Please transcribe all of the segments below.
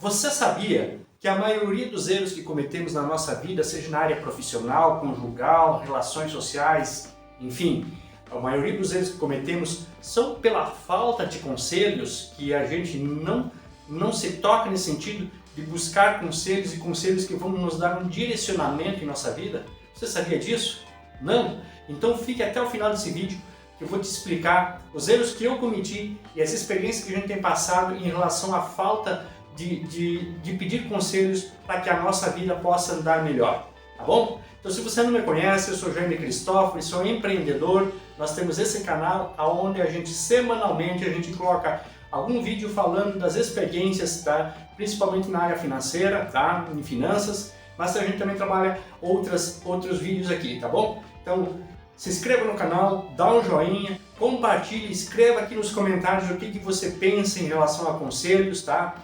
Você sabia que a maioria dos erros que cometemos na nossa vida, seja na área profissional, conjugal, relações sociais, enfim, a maioria dos erros que cometemos são pela falta de conselhos, que a gente não se toca nesse sentido de buscar conselhos e conselhos que vão nos dar um direcionamento em nossa vida? Você sabia disso? Não? Então fique até o final desse vídeo que eu vou te explicar os erros que eu cometi e as experiências que a gente tem passado em relação à falta de pedir conselhos para que a nossa vida possa andar melhor, tá bom? Então, se você não me conhece, eu sou Jaime Cristóforo, sou empreendedor. Nós temos esse canal onde a gente semanalmente coloca algum vídeo falando das experiências, tá? Principalmente na área financeira, tá? Em finanças, mas a gente também trabalha outros vídeos aqui, tá bom? Então, se inscreva no canal, dá um joinha, compartilhe, escreva aqui nos comentários o que você pensa em relação a conselhos, tá?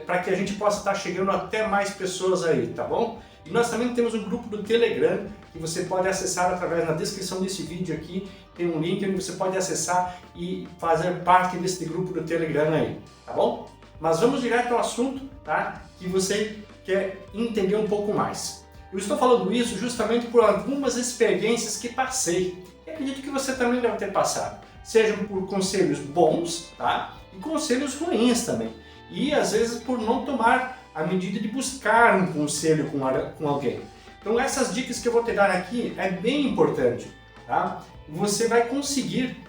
Para que a gente possa estar chegando até mais pessoas aí, tá bom? E nós também temos um grupo do Telegram que você pode acessar através da descrição desse vídeo aqui, tem um link onde você pode acessar e fazer parte desse grupo do Telegram aí, tá bom? Mas vamos direto ao assunto, tá? Que você quer entender um pouco mais. Eu estou falando isso justamente por algumas experiências que passei, e acredito que você também deve ter passado, sejam por conselhos bons, tá? E conselhos ruins também. E às vezes por não tomar a medida de buscar um conselho com alguém. Então essas dicas que eu vou te dar aqui é bem importante, tá? Você vai conseguir,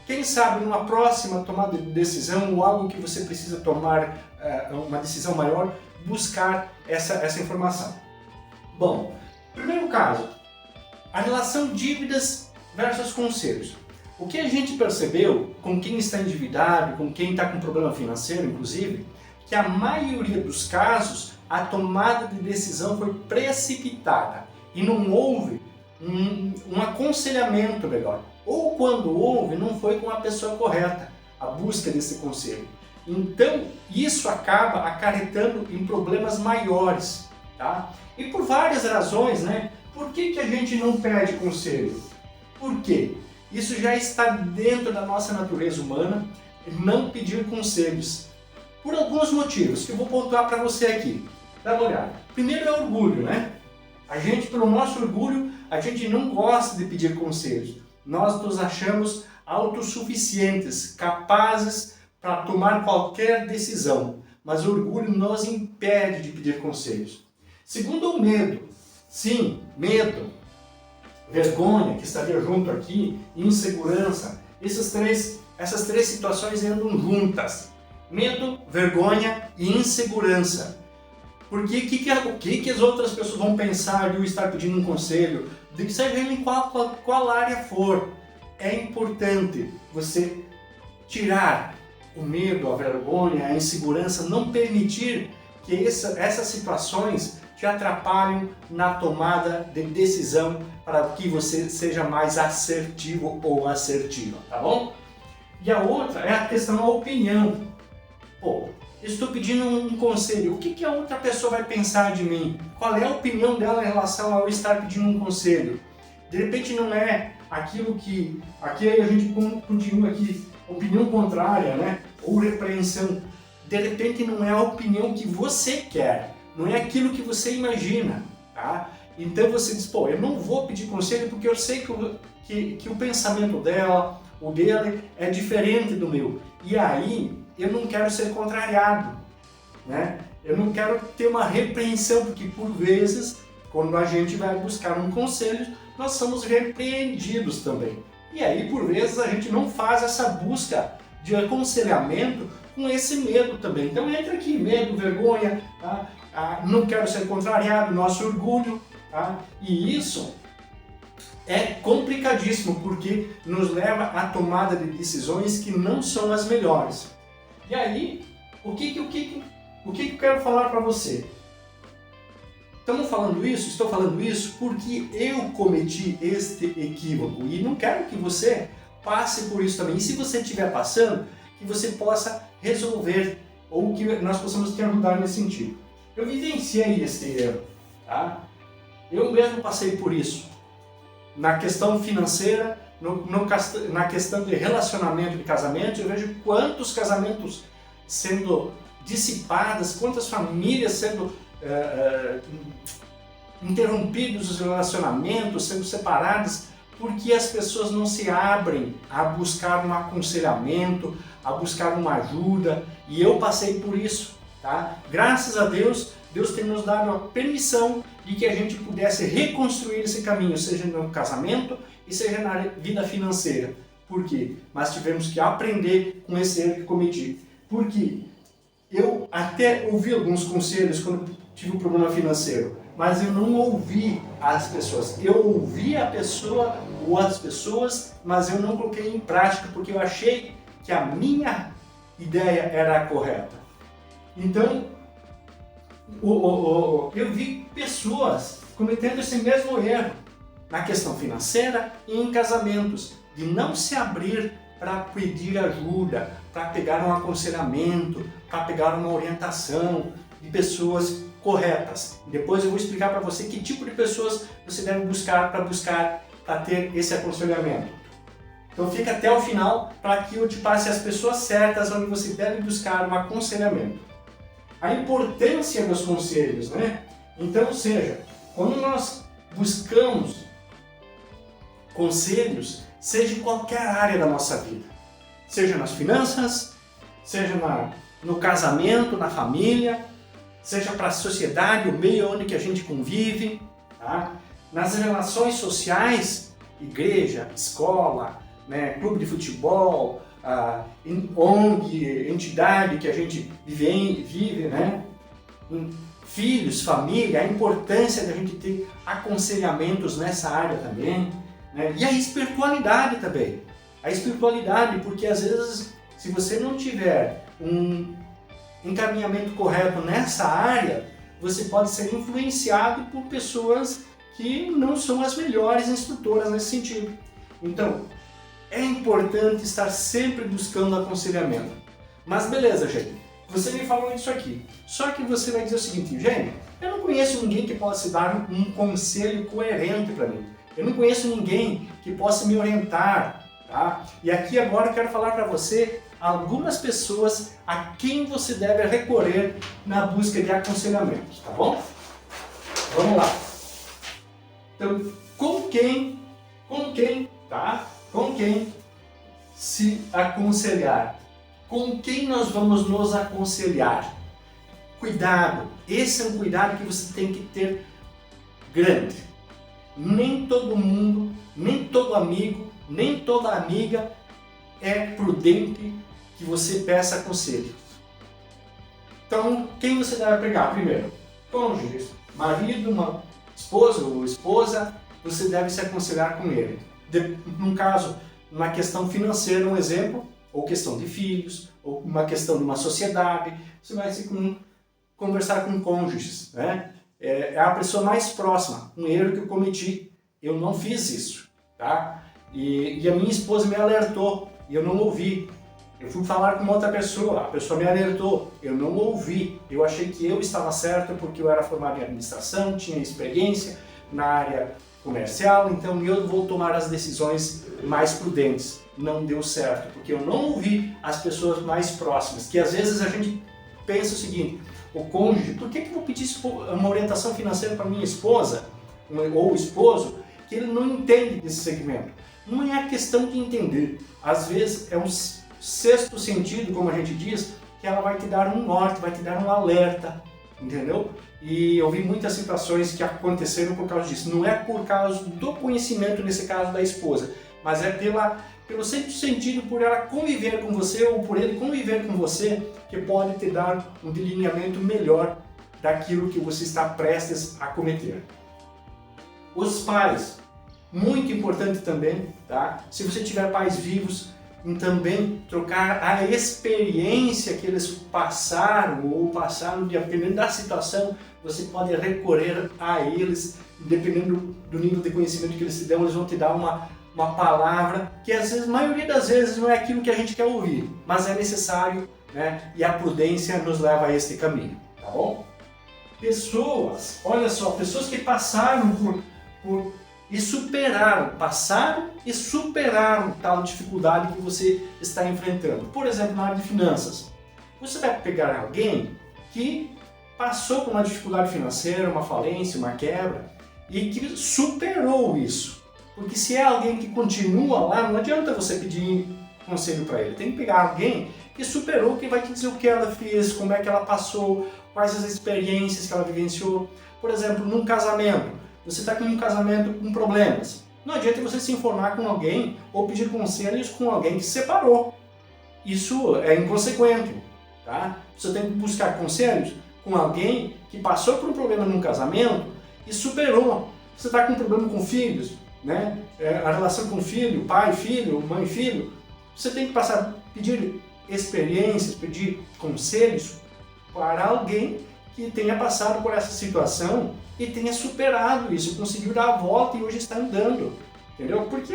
quem sabe numa próxima tomada de decisão ou algo que você precisa tomar uma decisão maior, buscar essa informação. Bom, primeiro caso, a relação dívidas versus conselhos. O que a gente percebeu com quem está endividado, com quem está com problema financeiro, inclusive, que a maioria dos casos a tomada de decisão foi precipitada e não houve um aconselhamento melhor. Ou quando houve, não foi com a pessoa correta a busca desse conselho. Então, isso acaba acarretando em problemas maiores, tá? E por várias razões, né? Por que a gente não pede conselho? Por quê? Isso já está dentro da nossa natureza humana, não pedir conselhos. Por alguns motivos que eu vou pontuar para você aqui. Dá uma olhada. Primeiro é orgulho, né? A gente, pelo nosso orgulho, a gente não gosta de pedir conselhos. Nós nos achamos autossuficientes, capazes para tomar qualquer decisão. Mas o orgulho nos impede de pedir conselhos. Segundo, o medo. Sim, medo. Vergonha, que estaria junto aqui, insegurança. Essas três situações andam juntas. Medo, vergonha e insegurança. Porque o que as outras pessoas vão pensar de eu estar pedindo um conselho? De que seja em qual área for. É importante você tirar o medo, a vergonha, a insegurança, não permitir que essas situações te atrapalhem na tomada de decisão para que você seja mais assertivo ou assertiva, tá bom? E a outra é a questão da opinião. Pô, estou pedindo um conselho, o que a outra pessoa vai pensar de mim? Qual é a opinião dela em relação a eu estar pedindo um conselho? De repente não é aquilo que... Aqui a gente continua aqui, opinião contrária, né? Ou repreensão. De repente não é a opinião que você quer, não é aquilo que você imagina, tá? Então você diz, pô, eu não vou pedir conselho porque eu sei que o pensamento dela, o dele, é diferente do meu. E aí eu não quero ser contrariado, né? Eu não quero ter uma repreensão, porque por vezes, quando a gente vai buscar um conselho, nós somos repreendidos também. E aí, por vezes, a gente não faz essa busca de aconselhamento com esse medo também. Então entra aqui, medo, vergonha, tá? Não quero ser contrariado, nosso orgulho, tá? E isso é complicadíssimo, porque nos leva à tomada de decisões que não são as melhores. E aí, o que eu quero falar para você? Estou falando isso porque eu cometi este equívoco e não quero que você passe por isso também. E se você estiver passando, que você possa resolver ou que nós possamos te ajudar nesse sentido. Eu vivenciei esse erro, tá? Eu mesmo passei por isso. Na questão financeira, na questão de relacionamento de casamento, eu vejo quantos casamentos sendo dissipadas, quantas famílias sendo interrompidos os relacionamentos, sendo separadas, porque as pessoas não se abrem a buscar um aconselhamento, a buscar uma ajuda, e eu passei por isso, tá? Graças a Deus, Deus tem nos dado a permissão de que a gente pudesse reconstruir esse caminho, seja no casamento e seja na vida financeira. Por quê? Mas tivemos que aprender com esse erro que cometi. Porque eu até ouvi alguns conselhos quando tive um problema financeiro, mas eu não ouvi as pessoas. Eu ouvi a pessoa ou as pessoas, mas eu não coloquei em prática porque eu achei que a minha ideia era a correta. Então, eu vi pessoas cometendo esse mesmo erro na questão financeira e em casamentos, de não se abrir para pedir ajuda, para pegar um aconselhamento, para pegar uma orientação de pessoas corretas. Depois eu vou explicar para você que tipo de pessoas você deve buscar para ter esse aconselhamento. Então fica até o final para que eu te passe as pessoas certas onde você deve buscar um aconselhamento. A importância dos conselhos, né? Então, seja, quando nós buscamos conselhos, seja em qualquer área da nossa vida, seja nas finanças, seja no casamento, na família, seja para a sociedade, o meio onde que a gente convive, tá? Nas relações sociais, igreja, escola, né, clube de futebol, ONG, entidade que a gente vive, né? Filhos, família, a importância da gente ter aconselhamentos nessa área também, né? E a espiritualidade também. A espiritualidade, porque às vezes, se você não tiver um encaminhamento correto nessa área, você pode ser influenciado por pessoas que não são as melhores instrutoras nesse sentido. Então, é importante estar sempre buscando aconselhamento. Mas beleza, gente, você me falou isso aqui. Só que você vai dizer o seguinte, gente, eu não conheço ninguém que possa dar um conselho coerente para mim. Eu não conheço ninguém que possa me orientar, tá? E aqui agora eu quero falar para você algumas pessoas a quem você deve recorrer na busca de aconselhamento, tá bom? Vamos lá. Então, com quem, tá? Com quem se aconselhar? Com quem nós vamos nos aconselhar? Cuidado, esse é um cuidado que você tem que ter grande. Nem todo mundo, nem todo amigo, nem toda amiga é prudente que você peça conselho. Então, quem você deve pegar primeiro? Cônjuge, marido, esposa ou esposa, você deve se aconselhar com ele. Num caso, uma questão financeira, um exemplo, ou questão de filhos, ou uma questão de uma sociedade, você vai conversar com cônjuges, né? É a pessoa mais próxima, um erro que eu cometi, eu não fiz isso, tá? E a minha esposa me alertou, e eu não ouvi. Eu fui falar com outra pessoa, a pessoa me alertou, eu não ouvi. Eu achei que eu estava certo porque eu era formado em administração, tinha experiência na área comercial, então eu vou tomar as decisões mais prudentes. Não deu certo, porque eu não ouvi as pessoas mais próximas, que às vezes a gente pensa o seguinte, o cônjuge, por que eu vou pedir uma orientação financeira para minha esposa ou esposo, que ele não entende desse segmento? Não é questão de entender, às vezes é um sexto sentido, como a gente diz, que ela vai te dar um norte, vai te dar um alerta, entendeu? E eu vi muitas situações que aconteceram por causa disso. Não é por causa do conhecimento, nesse caso da esposa, mas é pelo sexto sentido, por ela conviver com você ou por ele conviver com você, que pode te dar um delineamento melhor daquilo que você está prestes a cometer. Os pais, muito importante também, tá? Se você tiver pais vivos, também trocar a experiência que eles passaram ou passaram, dependendo da situação, você pode recorrer a eles, dependendo do nível de conhecimento que eles te dão, eles vão te dar uma palavra que às vezes, a maioria das vezes, não é aquilo que a gente quer ouvir, mas é necessário, né? E a prudência nos leva a este caminho, tá bom? Pessoas, olha só, pessoas que passaram passaram e superaram tal dificuldade que você está enfrentando. Por exemplo, na área de finanças. Você vai pegar alguém que passou por uma dificuldade financeira, uma falência, uma quebra e que superou isso. Porque se é alguém que continua lá, não adianta você pedir conselho para ele. Tem que pegar alguém que superou, que vai te dizer o que ela fez, como é que ela passou, quais as experiências que ela vivenciou. Por exemplo, num casamento, você está com um casamento com problemas. Não adianta você se informar com alguém ou pedir conselhos com alguém que se separou. Isso é inconsequente, tá? Você tem que buscar conselhos com alguém que passou por um problema num casamento e superou. Você está com um problema com filhos, né? A relação com filho, pai, filho, mãe, filho. Você tem que pedir experiências, pedir conselhos para alguém que tenha passado por essa situação e tenha superado isso, conseguiu dar a volta e hoje está andando, entendeu? Porque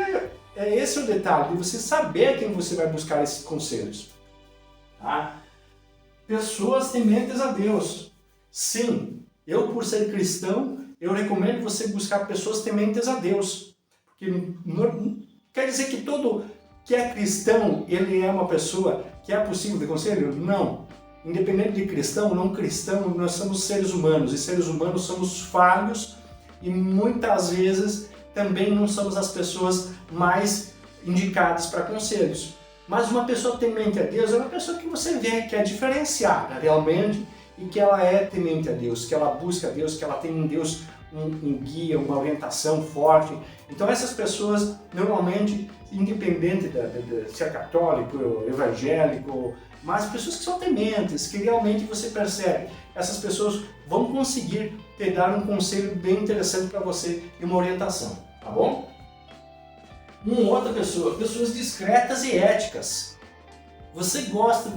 é esse o detalhe, de você saber quem você vai buscar esses conselhos. Tá? Pessoas tementes a Deus. Sim, eu por ser cristão, eu recomendo você buscar pessoas tementes a Deus. Porque não quer dizer que todo que é cristão, ele é uma pessoa que é possível de conselho? Não. Independente de cristão ou não cristão, nós somos seres humanos. E seres humanos somos falhos e muitas vezes também não somos as pessoas mais indicadas para conselhos. Mas uma pessoa temente a Deus é uma pessoa que você vê que é diferenciada realmente e que ela é temente a Deus, que ela busca a Deus, que ela tem em Deus um guia, uma orientação forte. Então essas pessoas, normalmente, independente de ser católico, evangélico, mas pessoas que são tementes, que realmente você percebe, essas pessoas vão conseguir te dar um conselho bem interessante para você e uma orientação, tá bom? Uma outra pessoa, pessoas discretas e éticas. Você gosta,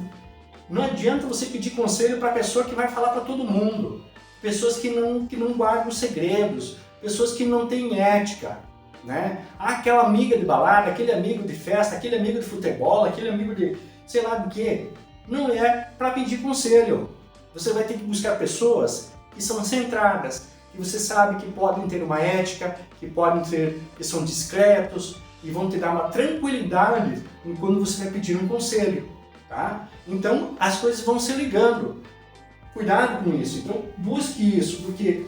não adianta você pedir conselho para a pessoa que vai falar para todo mundo. Pessoas que não guardam segredos, pessoas que não têm ética, né? Aquela amiga de balada, aquele amigo de festa, aquele amigo de futebol, aquele amigo de sei lá do que. Não é para pedir conselho. Você vai ter que buscar pessoas que são centradas, que você sabe que podem ter uma ética, que são discretos e vão te dar uma tranquilidade quando você vai pedir um conselho, tá? Então as coisas vão se ligando. Cuidado com isso. Então busque isso, porque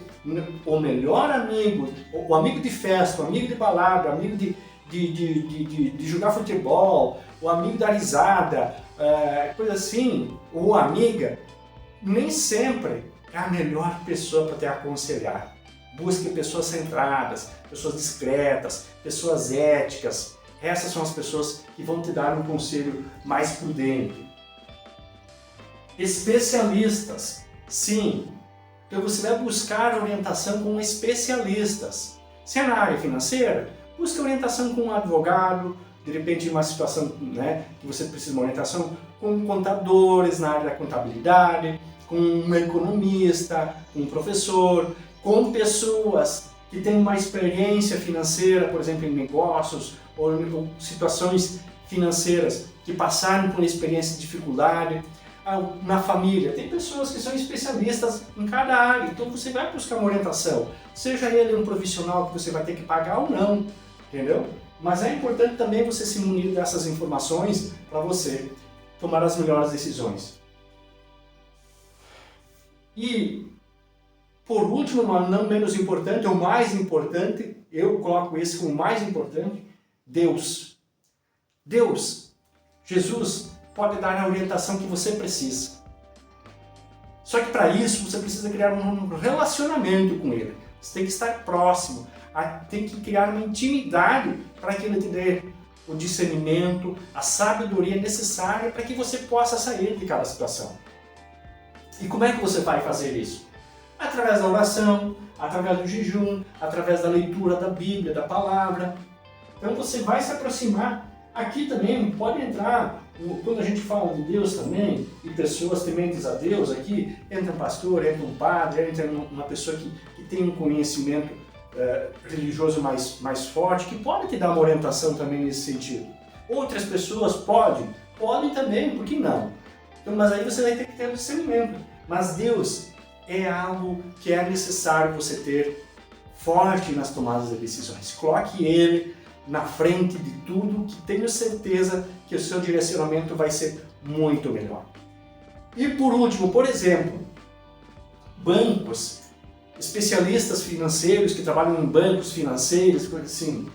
o melhor amigo, o amigo de festa, o amigo de balada, o amigo de jogar futebol, o amigo da risada, coisa assim, ou amiga, nem sempre é a melhor pessoa para te aconselhar. Busque pessoas centradas, pessoas discretas, pessoas éticas. Essas são as pessoas que vão te dar um conselho mais prudente. Especialistas. Sim, então você vai buscar orientação com especialistas. Se é na área financeira, busque orientação com um advogado, de repente uma situação, né, que você precisa de uma orientação com contadores na área da contabilidade, com um economista, com um professor, com pessoas que têm uma experiência financeira, por exemplo, em negócios ou situações financeiras que passaram por experiência de dificuldade. Na família, tem pessoas que são especialistas em cada área, então você vai buscar uma orientação, seja ele um profissional que você vai ter que pagar ou não, entendeu? Mas é importante também você se munir dessas informações para você tomar as melhores decisões. E, por último, mas não menos importante, o mais importante, eu coloco esse como o mais importante, Deus. Deus, Jesus, pode dar a orientação que você precisa. Só que para isso você precisa criar um relacionamento com Ele. Você tem que estar próximo, tem que criar uma intimidade para que Ele te dê o discernimento, a sabedoria necessária para que você possa sair de cada situação. E como é que você vai fazer isso? Através da oração, através do jejum, através da leitura da Bíblia, da palavra. Então você vai se aproximar. Aqui também pode entrar, quando a gente fala de Deus também, e pessoas tementes a Deus, aqui entra um pastor, entra um padre, entra uma pessoa que tem um conhecimento religioso mais forte, que pode te dar uma orientação também nesse sentido. Outras pessoas podem também, por que não? Então, mas aí você vai ter que ter discernimento. Mas Deus é algo que é necessário você ter forte nas tomadas de decisões. Coloque Ele na frente de tudo, que tenho certeza que o seu direcionamento vai ser muito melhor. E por último, por exemplo, bancos, especialistas financeiros que trabalham em bancos financeiros, coisa assim.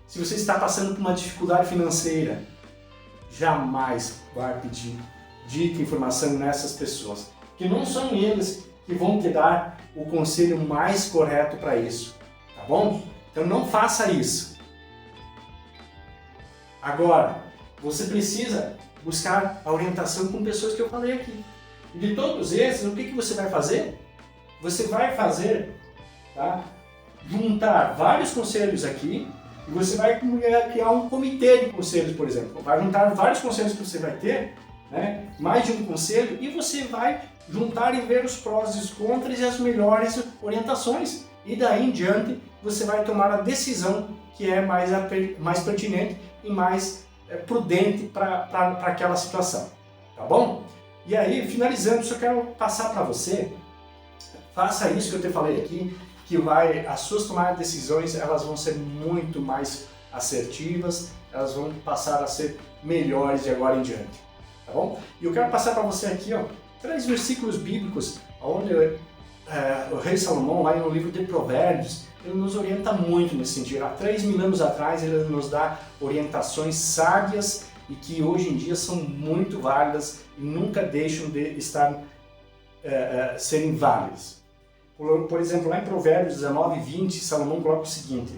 Se você está passando por uma dificuldade financeira, jamais vai pedir dica e informação nessas pessoas, que não são eles que vão te dar o conselho mais correto para isso, tá bom? Então não faça isso. Agora, você precisa buscar a orientação com pessoas que eu falei aqui. E de todos esses, o que você vai fazer? Você vai fazer, tá? Juntar vários conselhos aqui e você vai criar um comitê de conselhos, por exemplo. Vai juntar vários conselhos que você vai ter, né? Mais de um conselho, e você vai juntar e ver os prós e os contras e as melhores orientações. E daí em diante você vai tomar a decisão que é mais pertinente e mais prudente para aquela situação, tá bom? E aí, finalizando, só quero passar para você, faça isso que eu te falei aqui, que as suas tomadas de decisões, elas vão ser muito mais assertivas, elas vão passar a ser melhores de agora em diante, tá bom? E eu quero passar para você aqui, ó, 3 versículos bíblicos, onde o rei Salomão, lá no livro de Provérbios, ele nos orienta muito nesse sentido. Há 3.000 anos atrás ele nos dá orientações sábias e que hoje em dia são muito válidas e nunca deixam de serem válidas. Por exemplo, lá em Provérbios 19:20, Salomão coloca o seguinte: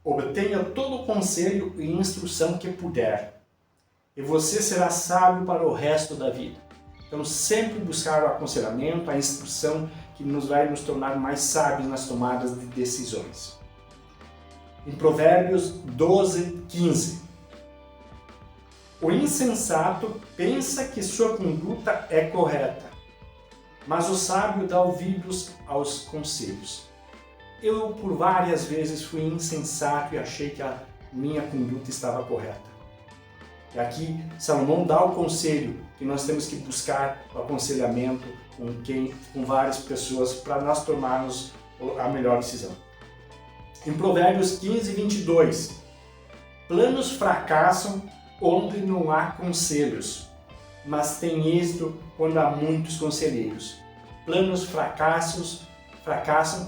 obtenha todo o conselho e instrução que puder, e você será sábio para o resto da vida. Então, sempre buscar o aconselhamento, a instrução que vai nos tornar mais sábios nas tomadas de decisões. Em Provérbios 12:15, o insensato pensa que sua conduta é correta, mas o sábio dá ouvidos aos conselhos. Eu, por várias vezes, fui insensato e achei que a minha conduta estava correta. E aqui Salomão dá o conselho que nós temos que buscar o aconselhamento com várias pessoas para nós tomarmos a melhor decisão. Em Provérbios 15:22, planos fracassam onde não há conselhos, mas tem êxito quando há muitos conselheiros. Planos fracassam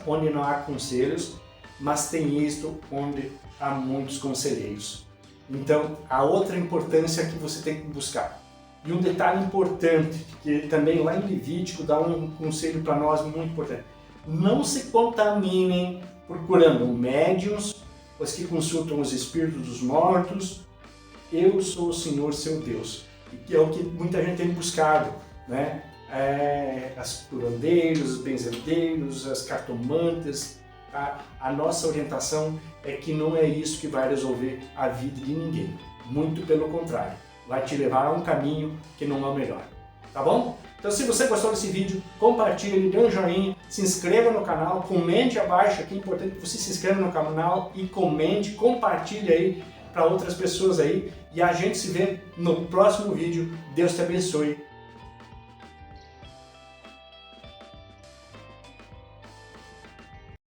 onde não há conselhos, mas tem êxito onde há muitos conselheiros. Então, a outra importância que você tem que buscar. E um detalhe importante, que também lá em Levítico dá um conselho para nós muito importante. Não se contaminem procurando médiuns, os que consultam os espíritos dos mortos. Eu sou o Senhor seu Deus. E é o que muita gente tem buscado, né? As curandeiros, os benzedeiros, as cartomantes. A nossa orientação é que não é isso que vai resolver a vida de ninguém. Muito pelo contrário. Vai te levar a um caminho que não é o melhor. Tá bom? Então, se você gostou desse vídeo, compartilhe, dê um joinha, se inscreva no canal, comente abaixo aqui. É importante que você se inscreva no canal e comente, compartilhe aí para outras pessoas aí. E a gente se vê no próximo vídeo. Deus te abençoe.